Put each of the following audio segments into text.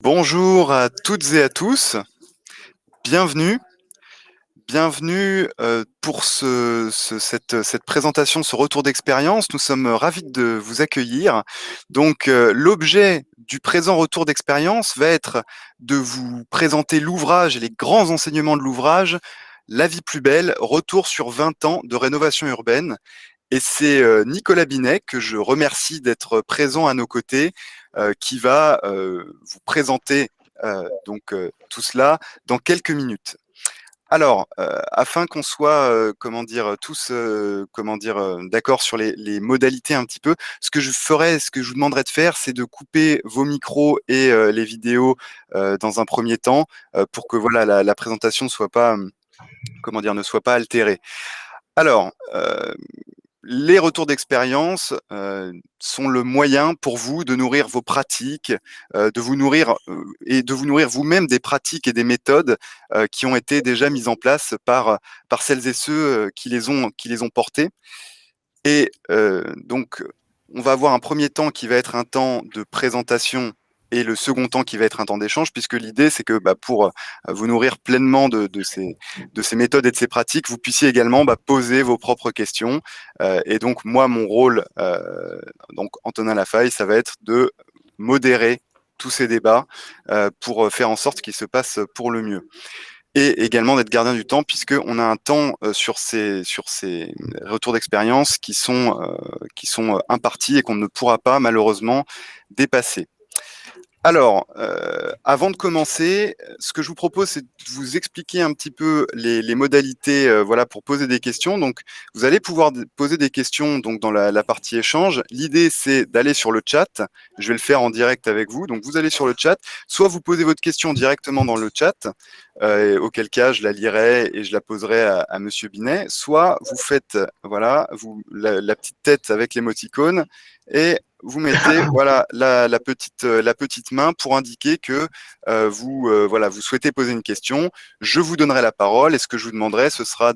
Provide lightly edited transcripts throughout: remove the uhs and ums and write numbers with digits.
Bonjour à toutes et à tous, bienvenue. Bienvenue pour cette présentation, ce retour d'expérience. Nous sommes ravis de vous accueillir. Donc, l'objet du présent retour d'expérience va être de vous présenter l'ouvrage et les grands enseignements de l'ouvrage La vie plus belle, retour sur 20 ans de rénovation urbaine. Et c'est Nicolas Binet, que je remercie d'être présent à nos côtés, qui va vous présenter tout cela dans quelques minutes. Alors, afin qu'on soit, tous, d'accord sur les modalités un petit peu, ce que je vous demanderais de faire, c'est de couper vos micros et les vidéos dans un premier temps, pour que voilà la présentation soit pas, ne soit pas altérée. Alors, les retours d'expérience sont le moyen pour vous de nourrir vos pratiques, de vous nourrir et de vous nourrir vous-même des pratiques et des méthodes qui ont été déjà mises en place par celles et ceux qui les ont portées. Et donc, on va avoir un premier temps qui va être un temps de présentation et le second temps qui va être un temps d'échange, puisque l'idée, c'est que pour vous nourrir pleinement de ces méthodes et de ces pratiques, vous puissiez également poser vos propres questions. Et donc, moi, mon rôle, donc Antonin Lafaille, ça va être de modérer tous ces débats pour faire en sorte qu'ils se passent pour le mieux. Et également d'être gardien du temps, puisqu'on a un temps sur ces retours d'expérience qui sont impartis et qu'on ne pourra pas malheureusement dépasser. Alors, avant de commencer, ce que je vous propose, c'est de vous expliquer un petit peu les modalités voilà, pour poser des questions. Donc, vous allez pouvoir poser des questions donc, dans la partie échange. L'idée, c'est d'aller sur le chat. Je vais le faire en direct avec vous. Donc, vous allez sur le chat. Soit vous posez votre question directement dans le chat, auquel cas je la lirai et je la poserai à Monsieur Binet. Soit vous faites voilà, la petite tête avec l'émoticône et vous mettez voilà la petite main pour indiquer que vous souhaitez poser une question. Je vous donnerai la parole et ce que je vous demanderai, ce sera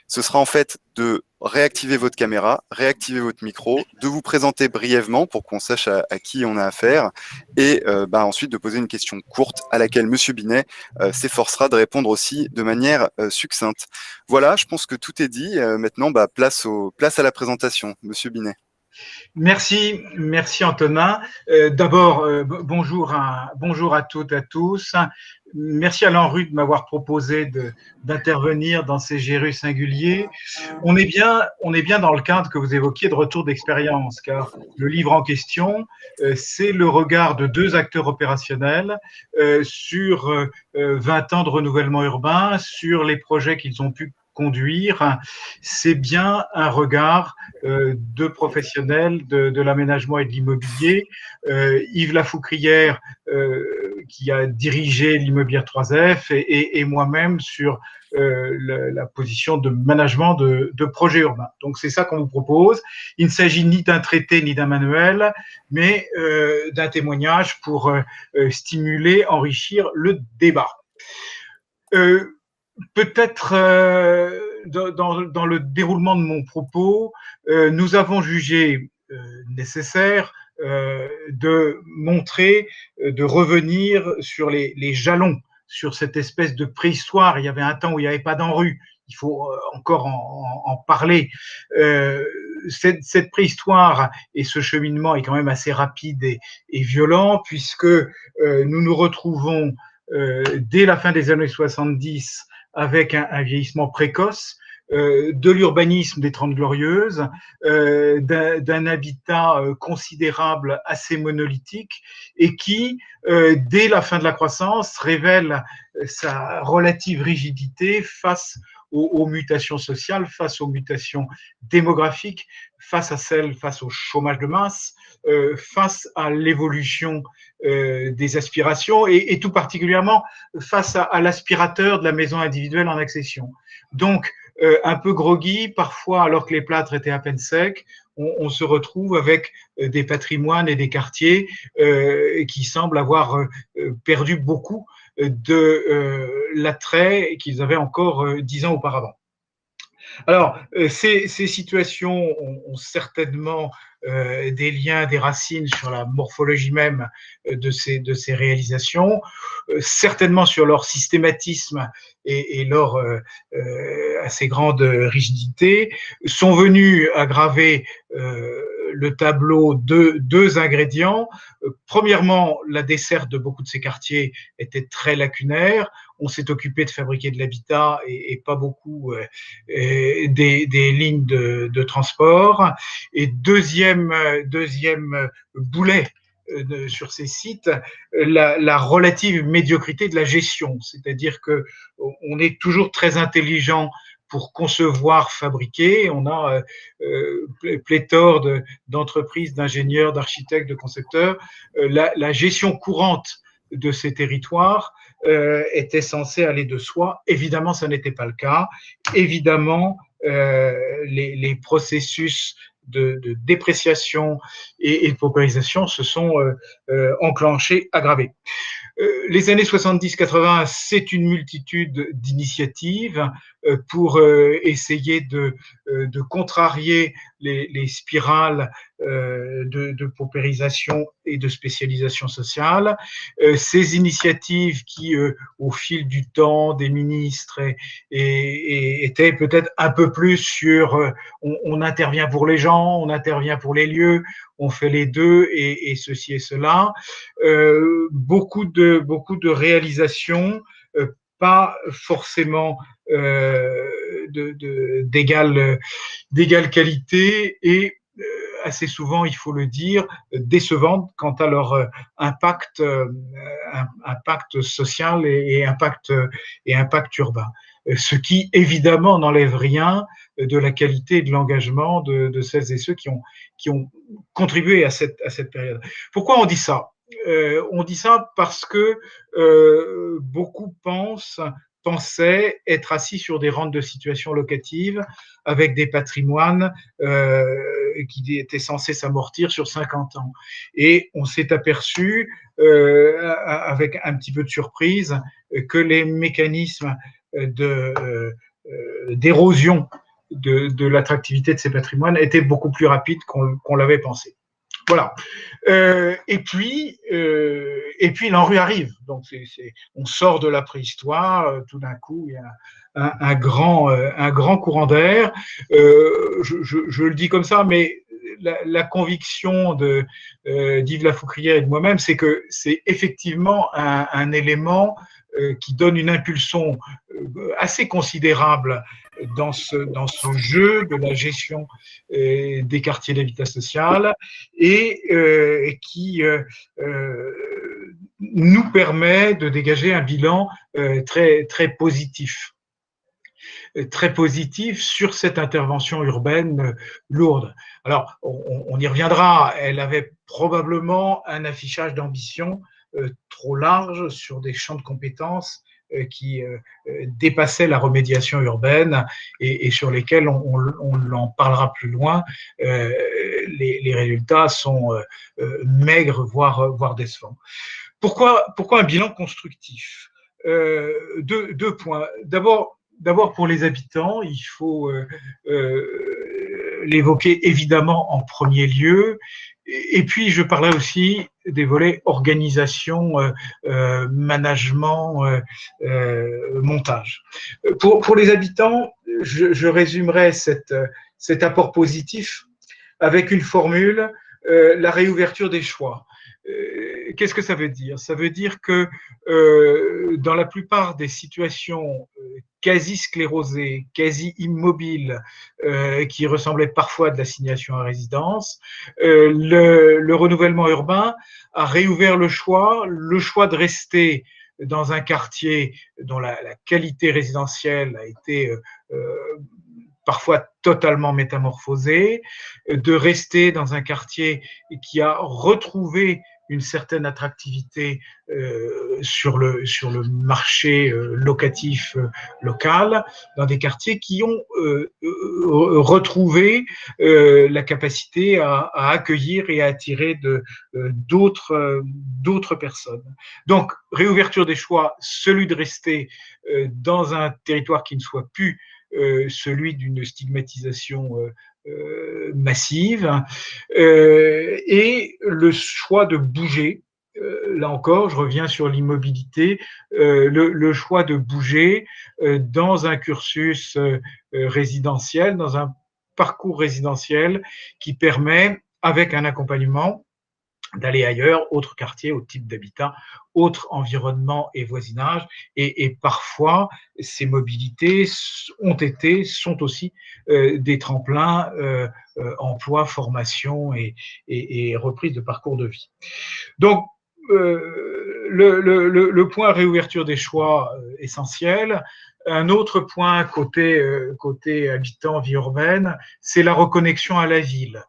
ce sera en fait de réactiver votre caméra, réactiver votre micro, de vous présenter brièvement pour qu'on sache à qui on a affaire et ensuite de poser une question courte à laquelle Monsieur Binet s'efforcera de répondre aussi de manière succincte. Voilà, je pense que tout est dit. Maintenant, place à la présentation, Monsieur Binet. Merci Antonin. D'abord, bonjour à toutes et à tous. Merci à l'ANRU de m'avoir proposé d'intervenir dans ces GRU singuliers. On est bien dans le cadre que vous évoquiez de retour d'expérience, car le livre en question, c'est le regard de deux acteurs opérationnels sur 20 ans de renouvellement urbain, sur les projets qu'ils ont pu conduire. C'est bien un regard de professionnels de l'aménagement et de l'immobilier. Yves Lafoucrière, qui a dirigé l'immobilière 3F, et moi-même sur la position de management de projets urbains. Donc, c'est ça qu'on vous propose. Il ne s'agit ni d'un traité ni d'un manuel, mais d'un témoignage pour stimuler, enrichir le débat. Peut-être dans le déroulement de mon propos, nous avons jugé nécessaire de montrer, de revenir sur les jalons, sur cette espèce de préhistoire. Il y avait un temps où il n'y avait pas d'ANRU. Il faut encore en parler. Cette préhistoire et ce cheminement est quand même assez rapide et violent, puisque nous nous retrouvons dès la fin des années 70 avec un vieillissement précoce, de l'urbanisme des Trente Glorieuses, d'un habitat considérable, assez monolithique, et qui, dès la fin de la croissance, révèle sa relative rigidité face aux mutations sociales, face aux mutations démographiques, face au chômage de masse, face à l'évolution des aspirations et tout particulièrement face à l'aspirateur de la maison individuelle en accession. Donc, un peu groggy, parfois alors que les plâtres étaient à peine secs, on se retrouve avec des patrimoines et des quartiers qui semblent avoir perdu beaucoup de l'attrait qu'ils avaient encore 10 ans auparavant. Alors, ces situations ont certainement des liens, des racines sur la morphologie même de ces réalisations, certainement sur leur systématisme et leur assez grande rigidité, sont venus aggraver le tableau de deux ingrédients. Premièrement, la desserte de beaucoup de ces quartiers était très lacunaire. On s'est occupé de fabriquer de l'habitat et pas beaucoup des lignes de transport. Et deuxième boulet sur ces sites, la relative médiocrité de la gestion, c'est-à-dire que on est toujours très intelligent pour concevoir, fabriquer. On a pléthore d'entreprises, d'ingénieurs, d'architectes, de concepteurs. La gestion courante de ces territoires était censée aller de soi. Évidemment, ça n'était pas le cas. Évidemment, les processus de dépréciation et de paupérisation se sont enclenchés, aggravés. Les années 70-80, c'est une multitude d'initiatives pour essayer de contrarier les spirales de paupérisation et de spécialisation sociale. Ces initiatives qui, au fil du temps, des ministres, étaient peut-être un peu plus sur on intervient pour les gens, on intervient pour les lieux, on fait les deux et ceci et cela. Beaucoup de réalisations, pas forcément d'égale qualité et assez souvent, il faut le dire, décevantes quant à leur impact, impact social et impact urbain. Ce qui, évidemment, n'enlève rien de la qualité et de l'engagement de celles et ceux qui ont contribué à cette période. Pourquoi on dit ça? On dit ça parce que beaucoup pensaient être assis sur des rentes de situation locative avec des patrimoines qui étaient censés s'amortir sur 50 ans. Et on s'est aperçu, avec un petit peu de surprise, que les mécanismes d'érosion de l'attractivité de ces patrimoines étaient beaucoup plus rapides qu'on l'avait pensé. Voilà. Et puis l'ANRU arrive. Donc, on sort de la préhistoire. Tout d'un coup, il y a un grand courant d'air. Je le dis comme ça, mais la conviction d'Yves Lafoucrière et de moi-même, c'est que c'est effectivement un élément qui donne une impulsion assez considérable dans ce jeu de la gestion des quartiers d'habitat social et qui nous permet de dégager un bilan très positif. Très positif sur cette intervention urbaine lourde. Alors, on y reviendra, elle avait probablement un affichage d'ambition trop large sur des champs de compétences qui dépassaient la remédiation urbaine et sur lesquels on en parlera plus loin. Les résultats sont maigres, voire décevants. Pourquoi un bilan constructif? Deux points. D'abord, pour les habitants, il faut l'évoquer évidemment en premier lieu. Et puis, je parlerai aussi des volets organisation, management, montage. Pour les habitants, je résumerai cet apport positif avec une formule, la réouverture des choix. Qu'est-ce que ça veut dire? Ça veut dire que dans la plupart des situations quasi sclérosées, quasi immobiles, qui ressemblaient parfois à de l'assignation à résidence, le renouvellement urbain a réouvert le choix de rester dans un quartier dont la qualité résidentielle a été parfois totalement métamorphosée, de rester dans un quartier qui a retrouvé une certaine attractivité sur le marché locatif local, dans des quartiers qui ont retrouvé la capacité à accueillir et à attirer d'autres personnes. Donc, réouverture des choix, celui de rester dans un territoire qui ne soit plus celui d'une stigmatisation massive, et le choix de bouger. Là encore, je reviens sur l'immobilité, le choix de bouger dans un cursus résidentiel, dans un parcours résidentiel qui permet, avec un accompagnement, d'aller ailleurs, autre quartier, autre type d'habitat, autre environnement et voisinage. Et parfois, ces mobilités sont aussi des tremplins emploi, formation et reprise de parcours de vie. Donc, le point réouverture des choix essentiel. Un autre point côté habitant, vie urbaine, c'est la reconnexion à la ville.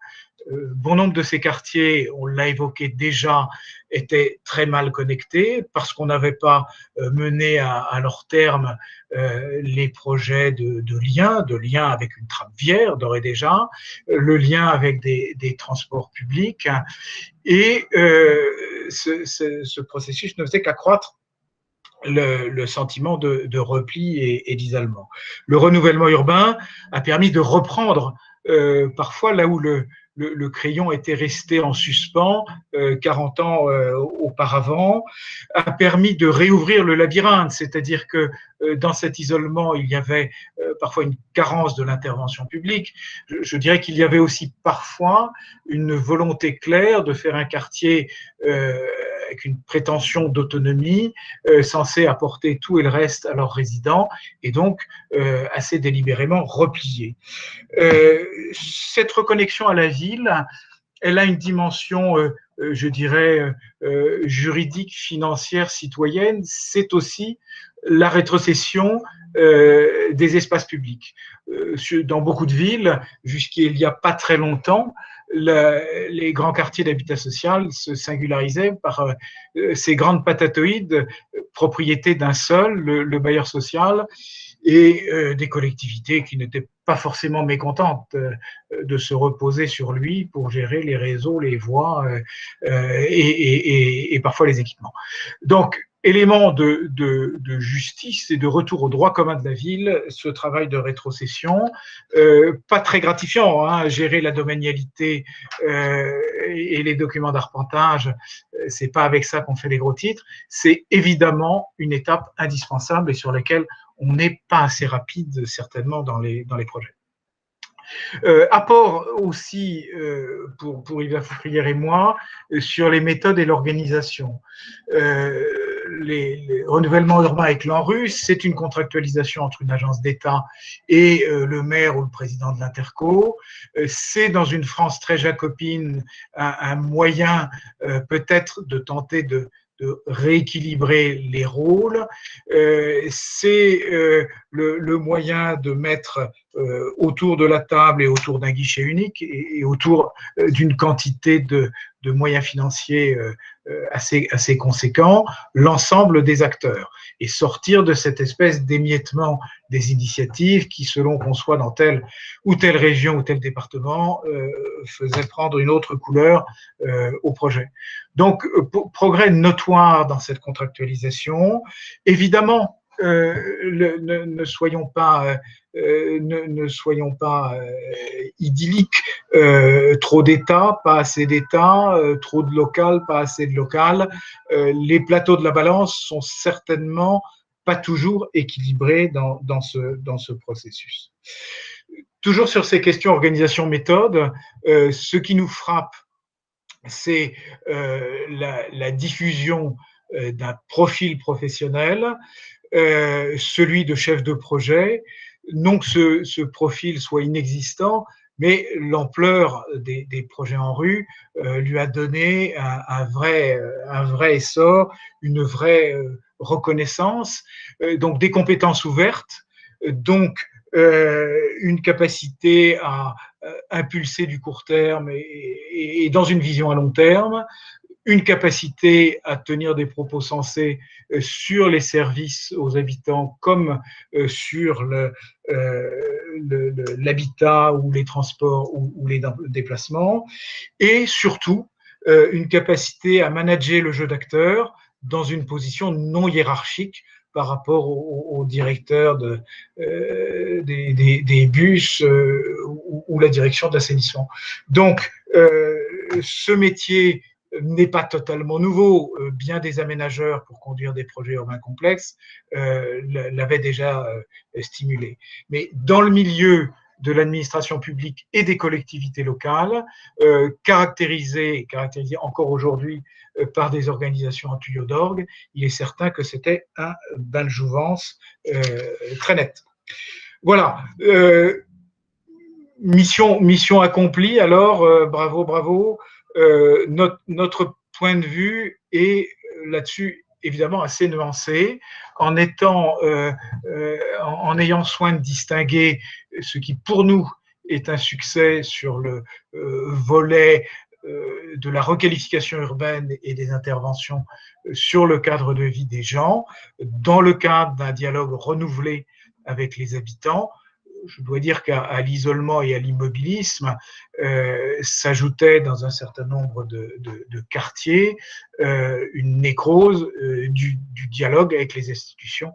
Bon nombre de ces quartiers, on l'a évoqué déjà, étaient très mal connectés parce qu'on n'avait pas mené à leur terme les projets de lien avec une trame viaire d'ores et déjà, le lien avec des transports publics. Et ce processus ne faisait qu'accroître le sentiment de repli et d'isolement. Le renouvellement urbain a permis de reprendre parfois là où le crayon était resté en suspens 40 ans auparavant, a permis de réouvrir le labyrinthe, c'est-à-dire que dans cet isolement, il y avait parfois une carence de l'intervention publique. Je dirais qu'il y avait aussi parfois une volonté claire de faire un quartier avec une prétention d'autonomie, censé apporter tout et le reste à leurs résidents, et donc assez délibérément replié. Cette reconnexion à la ville, elle a une dimension, je dirais, juridique, financière, citoyenne. C'est aussi la rétrocession des espaces publics. Dans beaucoup de villes, jusqu'il n'y a pas très longtemps, les grands quartiers d'habitat social se singularisaient par ces grandes patatoïdes, propriété d'un seul, le bailleur social, et des collectivités qui n'étaient pas forcément mécontentes de se reposer sur lui pour gérer les réseaux, les voies et parfois les équipements. Donc, élément de justice et de retour au droit commun de la ville, ce travail de rétrocession, pas très gratifiant, hein, gérer la domanialité et les documents d'arpentage, c'est pas avec ça qu'on fait les gros titres, c'est évidemment une étape indispensable et sur laquelle on n'est pas assez rapide certainement dans les projets. Apport aussi pour Yves Lafoufrière et moi sur les méthodes et l'organisation. Les renouvellements urbains avec l'ANRU, c'est une contractualisation entre une agence d'État et le maire ou le président de l'Interco. C'est dans une France très jacobine un moyen peut-être de tenter de rééquilibrer les rôles. C'est le moyen de mettre autour de la table et autour d'un guichet unique et autour d'une quantité de moyens financiers assez conséquents, l'ensemble des acteurs et sortir de cette espèce d'émiettement des initiatives qui, selon qu'on soit dans telle ou telle région ou tel département, faisait prendre une autre couleur au projet. Donc, progrès notoire dans cette contractualisation. Évidemment, ne soyons pas idylliques. Trop d'État, pas assez d'État, trop de local, pas assez de local. Les plateaux de la balance sont certainement pas toujours équilibrés dans ce processus. Toujours sur ces questions organisation-méthode, ce qui nous frappe, c'est la diffusion d'un profil professionnel, celui de chef de projet. Non que ce profil soit inexistant, mais l'ampleur des projets en rue lui a donné un vrai essor, une vraie reconnaissance, donc des compétences ouvertes, donc une capacité à impulser du court terme et dans une vision à long terme, une capacité à tenir des propos sensés sur les services aux habitants comme sur l'habitat ou les transports ou les déplacements, et surtout une capacité à manager le jeu d'acteurs dans une position non hiérarchique par rapport au directeur des bus ou la direction d'assainissement. Donc, ce métier n'est pas totalement nouveau. Bien des aménageurs pour conduire des projets urbains complexes l'avaient déjà stimulé. Mais dans le milieu de l'administration publique et des collectivités locales, caractérisé encore aujourd'hui par des organisations en tuyau d'orgue, il est certain que c'était un bain de jouvence très net. Voilà. Mission accomplie, alors bravo, bravo. Notre point de vue est là-dessus évidemment assez nuancé, en ayant soin de distinguer ce qui pour nous est un succès sur le volet de la requalification urbaine et des interventions sur le cadre de vie des gens, dans le cadre d'un dialogue renouvelé avec les habitants. Je dois dire qu'à l'isolement et à l'immobilisme s'ajoutait dans un certain nombre de quartiers une nécrose du dialogue avec les institutions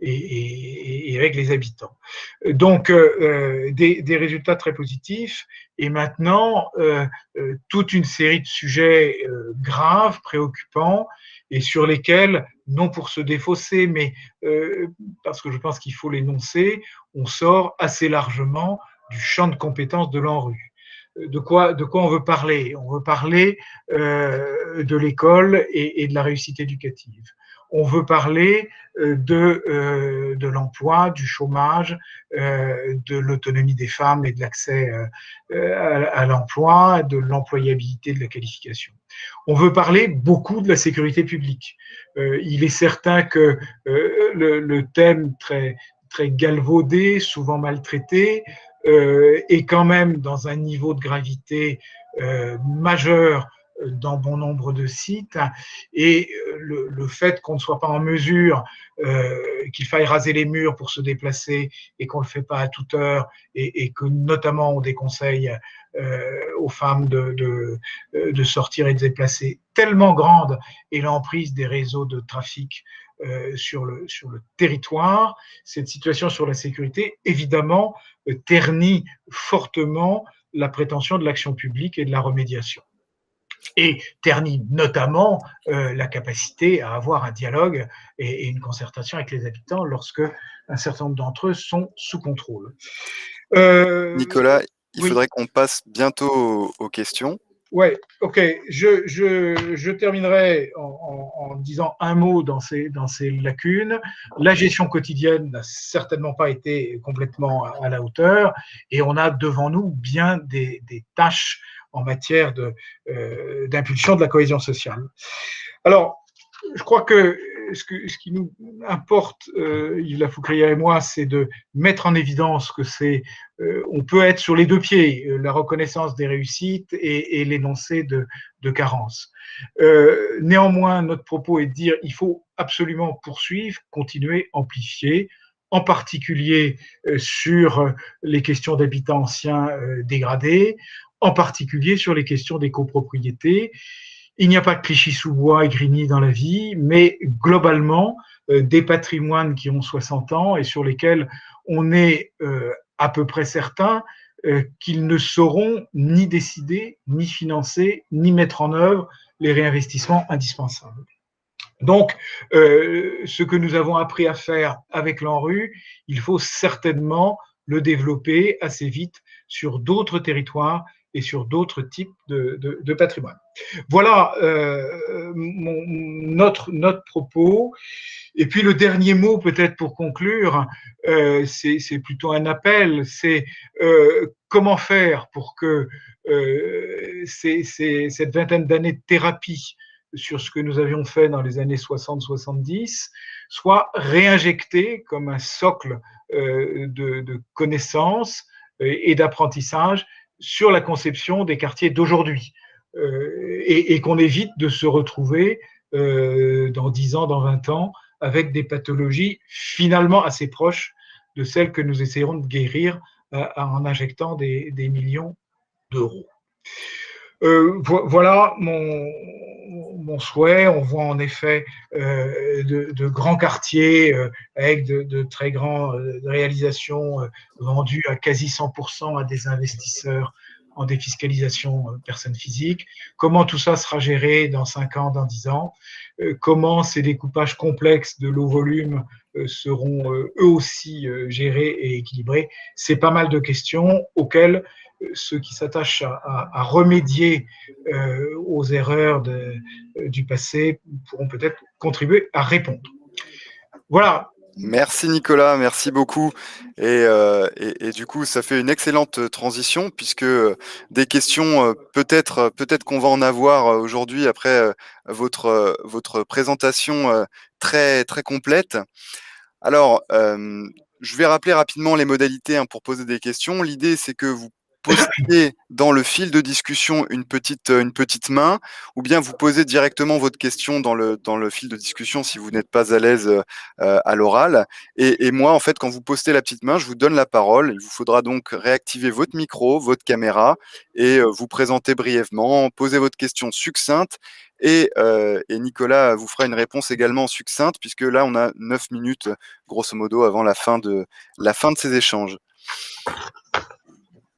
et avec les habitants. Donc, des résultats très positifs. Et maintenant, toute une série de sujets graves, préoccupants, et sur lesquels, non pour se défausser, mais parce que je pense qu'il faut l'énoncer, on sort assez largement du champ de compétences de l'ANRU. De quoi on veut parler? On veut parler de l'école et de la réussite éducative. On veut parler de l'emploi, du chômage, de l'autonomie des femmes et de l'accès à l'emploi, de l'employabilité, de la qualification. On veut parler beaucoup de la sécurité publique. Il est certain que le thème très galvaudé, souvent maltraité, est quand même dans un niveau de gravité majeur dans bon nombre de sites, et le fait qu'on ne soit pas en mesure, qu'il faille raser les murs pour se déplacer et qu'on ne le fait pas à toute heure, et que notamment on déconseille aux femmes de sortir et de se déplacer, tellement grande est l'emprise des réseaux de trafic sur le territoire. Cette situation sur la sécurité, évidemment, ternit fortement la prétention de l'action publique et de la remédiation. Et ternit notamment la capacité à avoir un dialogue et une concertation avec les habitants lorsque un certain nombre d'entre eux sont sous contrôle. Nicolas, il faudrait qu'on passe bientôt aux questions. Ouais, ok. Je terminerai en disant un mot dans ces lacunes. La gestion quotidienne n'a certainement pas été complètement à la hauteur, et on a devant nous bien des tâches en matière d'impulsion de la cohésion sociale. Alors, je crois que ce qui nous importe, Yves Lafoucrière et moi, c'est de mettre en évidence que on peut être sur les deux pieds, la reconnaissance des réussites et l'énoncé de carences. Néanmoins, notre propos est de dire qu'il faut absolument poursuivre, continuer, amplifier, en particulier sur les questions d'habitats anciens dégradés, en particulier sur les questions des copropriétés. Il n'y a pas de Clichy-sous-Bois et Grigny dans la vie, mais globalement, des patrimoines qui ont 60 ans et sur lesquels on est à peu près certain qu'ils ne sauront ni décider, ni financer, ni mettre en œuvre les réinvestissements indispensables. Donc, ce que nous avons appris à faire avec l'ANRU, il faut certainement le développer assez vite sur d'autres territoires et sur d'autres types de patrimoine. Voilà notre propos. Et puis le dernier mot, peut-être pour conclure, c'est plutôt un appel, c'est comment faire pour que cette vingtaine d'années de thérapie sur ce que nous avions fait dans les années 60-70 soit réinjectée comme un socle de connaissances et d'apprentissage sur la conception des quartiers d'aujourd'hui, et qu'on évite de se retrouver dans 10 ans, dans 20 ans, avec des pathologies finalement assez proches de celles que nous essayerons de guérir en injectant des millions d'euros. Voilà mon souhait. On voit en effet de grands quartiers avec de très grandes réalisations vendues à quasi 100% à des investisseurs en défiscalisation personnes physiques. Comment tout ça sera géré dans 5 ans, dans 10 ans? Comment ces découpages complexes de low volume seront eux aussi gérés et équilibrés? C'est pas mal de questions auxquelles ceux qui s'attachent à remédier aux erreurs du passé pourront peut-être contribuer à répondre. Voilà. Merci Nicolas, merci beaucoup. Et du coup, ça fait une excellente transition puisque des questions, peut-être qu'on va en avoir aujourd'hui après votre présentation très très complète. Alors, je vais rappeler rapidement les modalités pour poser des questions. L'idée, c'est que vous postiez dans le fil de discussion une petite main, ou bien vous posez directement votre question dans le fil de discussion si vous n'êtes pas à l'aise à l'oral. Et moi, en fait, quand vous postez la petite main, je vous donne la parole. Il vous faudra donc réactiver votre micro, votre caméra, et vous présenter brièvement, poser votre question succincte. Et Nicolas vous fera une réponse également succincte, puisque là, on a 9 minutes, grosso modo, avant la fin de ces échanges.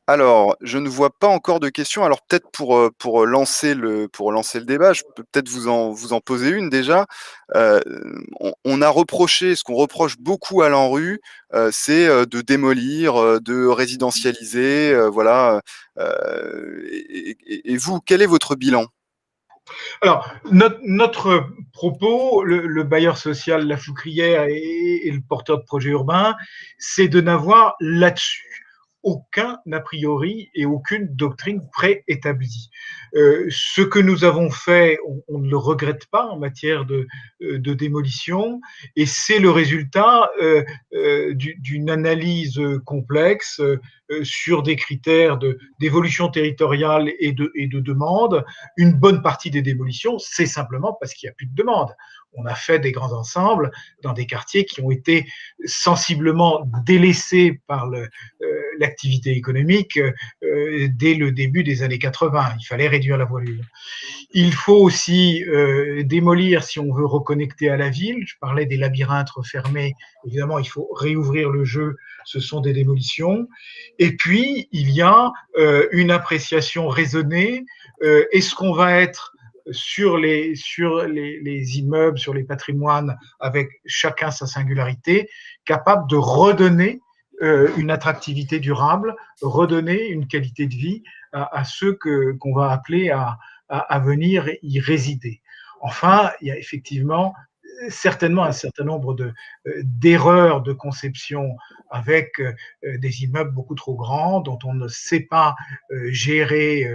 Alors, je ne vois pas encore de questions. Alors, peut-être pour lancer le débat, je peux peut-être vous en poser une déjà. On a reproché, ce qu'on reproche beaucoup à l'ANRU, c'est de démolir, de résidentialiser, voilà. Et vous, quel est votre bilan? Alors, notre propos, le bailleur social La Foucrière et le porteur de projet urbain, c'est de n'avoir là-dessus aucun a priori et aucune doctrine préétablie. Ce que nous avons fait, on ne le regrette pas en matière de démolition, et c'est le résultat d'une analyse complexe sur des critères d'évolution territoriale et de demande. Une bonne partie des démolitions, c'est simplement parce qu'il n'y a plus de demande. On a fait des grands ensembles dans des quartiers qui ont été sensiblement délaissés par l'activité économique dès le début des années 80. Il fallait réduire la voilure. Il faut aussi démolir si on veut reconnecter à la ville. Je parlais des labyrinthes refermés. Évidemment, il faut réouvrir le jeu. Ce sont des démolitions. Et puis, il y a une appréciation raisonnée. Est-ce qu'on va être sur les immeubles, sur les patrimoines, avec chacun sa singularité, capable de redonner une attractivité durable, redonner une qualité de vie à ceux qu'on va appeler à venir y résider. Enfin, il y a effectivement certainement un certain nombre d'erreurs de conception avec des immeubles beaucoup trop grands dont on ne sait pas gérer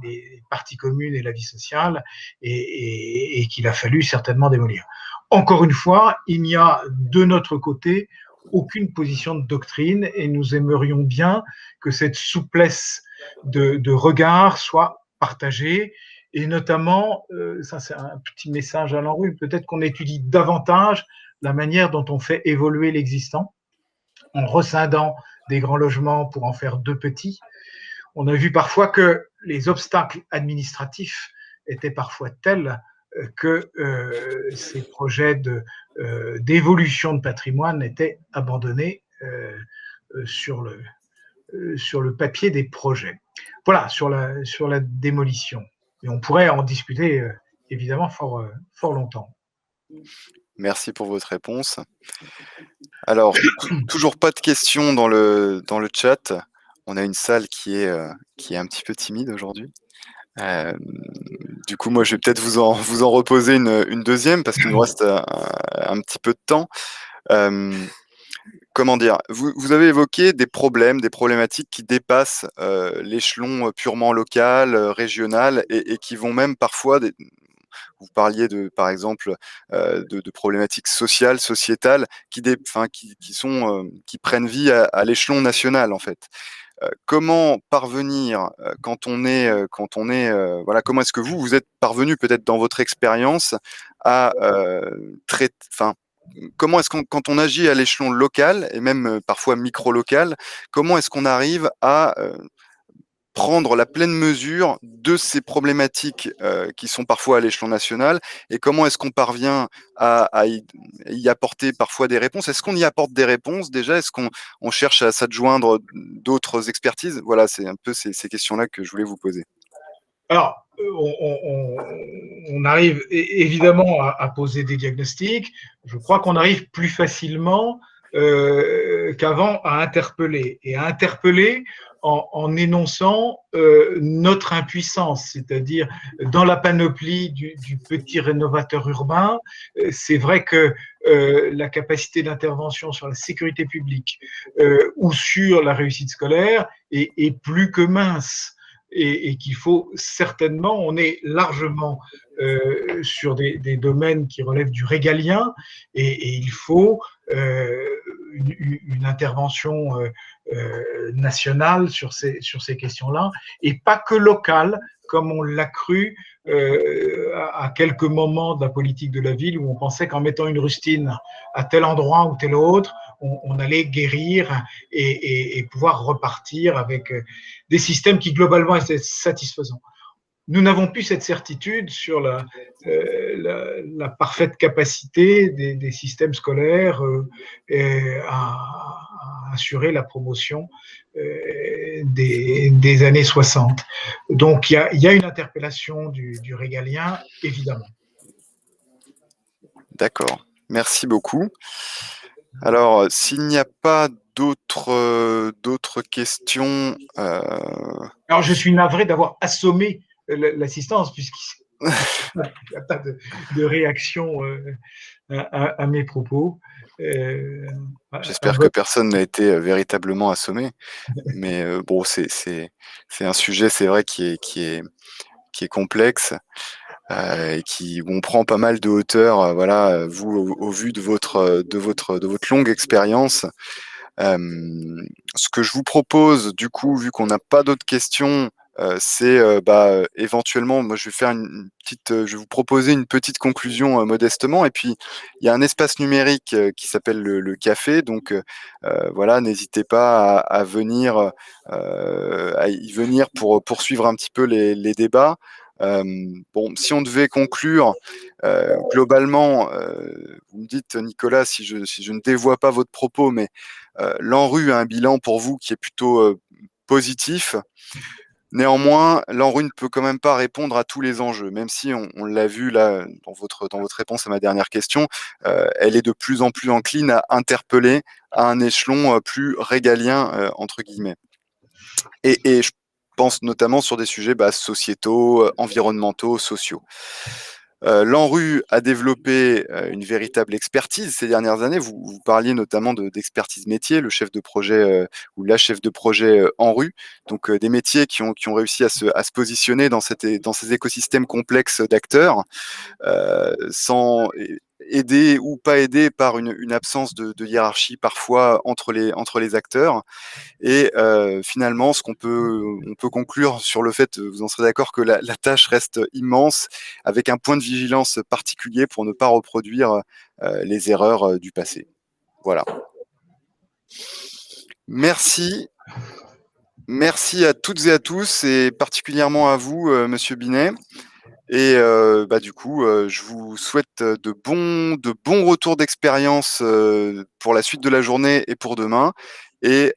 les parties communes et la vie sociale et qu'il a fallu certainement démolir. Encore une fois, il n'y a de notre côté aucune position de doctrine et nous aimerions bien que cette souplesse de regard soit partagée et notamment, ça c'est un petit message à l'enrue, peut-être qu'on étudie davantage la manière dont on fait évoluer l'existant en rescindant des grands logements pour en faire de petits. On a vu parfois que les obstacles administratifs étaient parfois tels que ces projets d'évolution de patrimoine étaient abandonnés sur le papier des projets. Voilà, sur la démolition. Et on pourrait en discuter évidemment fort longtemps. Merci pour votre réponse. Alors, toujours pas de questions dans le chat. On a une salle qui est un petit peu timide aujourd'hui. Du coup, moi, je vais peut-être vous en reposer une deuxième parce qu'il nous reste un petit peu de temps. Comment dire, vous avez évoqué des problématiques qui dépassent l'échelon purement local, régional et qui vont même parfois vous parliez par exemple, de problématiques sociales, sociétales, qui prennent vie à l'échelon national en fait. Comment parvenir voilà, comment est-ce que vous êtes parvenu peut-être dans votre expérience à comment est-ce quand on agit à l'échelon local et même parfois micro-local, comment est-ce qu'on arrive à prendre la pleine mesure de ces problématiques qui sont parfois à l'échelon national, et comment est-ce qu'on parvient à y apporter parfois des réponses? Est-ce qu'on y apporte des réponses déjà? Est-ce qu'on cherche à s'adjoindre d'autres expertises? Voilà, c'est un peu ces questions-là que je voulais vous poser. Alors, on arrive évidemment à poser des diagnostics. Je crois qu'on arrive plus facilement qu'avant à interpeller, et à interpeller en énonçant notre impuissance, c'est-à-dire dans la panoplie du petit rénovateur urbain. C'est vrai que la capacité d'intervention sur la sécurité publique ou sur la réussite scolaire est plus que mince. Et qu'il faut certainement, on est largement sur des domaines qui relèvent du régalien, et il faut une intervention nationale sur ces questions-là, et pas que locale, comme on l'a cru à quelques moments de la politique de la ville, où on pensait qu'en mettant une rustine à tel endroit ou tel autre, on allait guérir et pouvoir repartir avec des systèmes qui globalement étaient satisfaisants. Nous n'avons plus cette certitude sur la parfaite capacité des systèmes scolaires à assurer la promotion des années 60. Donc il y a une interpellation du régalien, évidemment. D'accord, merci beaucoup. Alors, s'il n'y a pas d'autres questions... Alors, je suis navré d'avoir assommé l'assistance, puisqu'il n'y a pas de réaction à mes propos. J'espère que personne n'a été véritablement assommé, mais bon, c'est un sujet, c'est vrai, qui est complexe, et où on prend pas mal de hauteur. Voilà, vous, au vu de votre longue expérience. Ce que je vous propose, du coup, vu qu'on n'a pas d'autres questions, c'est éventuellement, moi je vais vous proposer une petite conclusion modestement, et puis il y a un espace numérique qui s'appelle le café, donc voilà, n'hésitez pas à venir, à y venir pour poursuivre un petit peu les débats. Bon, si on devait conclure, globalement, vous me dites, Nicolas, si je ne dévoie pas votre propos, mais l'ANRU a un bilan pour vous qui est plutôt positif. Néanmoins, l'ANRU ne peut quand même pas répondre à tous les enjeux, même si on l'a vu là dans votre réponse à ma dernière question, elle est de plus en plus encline à interpeller à un échelon plus régalien, entre guillemets. Et je pense notamment sur des sujets sociétaux, environnementaux, sociaux. L'ANRU a développé une véritable expertise ces dernières années. Vous parliez notamment d'expertise métier, le chef de projet ou la chef de projet ANRU, donc des métiers qui ont réussi à se positionner dans ces écosystèmes complexes d'acteurs, sans aider ou pas aider par une absence de hiérarchie parfois entre les acteurs. Et finalement, on peut conclure sur le fait, vous en serez d'accord, que la tâche reste immense, avec un point de vigilance particulier pour ne pas reproduire les erreurs du passé. Voilà. Merci. Merci à toutes et à tous, et particulièrement à vous, Monsieur Binet. Et du coup, je vous souhaite de bons retours d'expérience pour la suite de la journée et pour demain. Et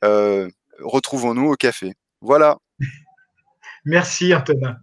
retrouvons-nous au café. Voilà. Merci, Antonin.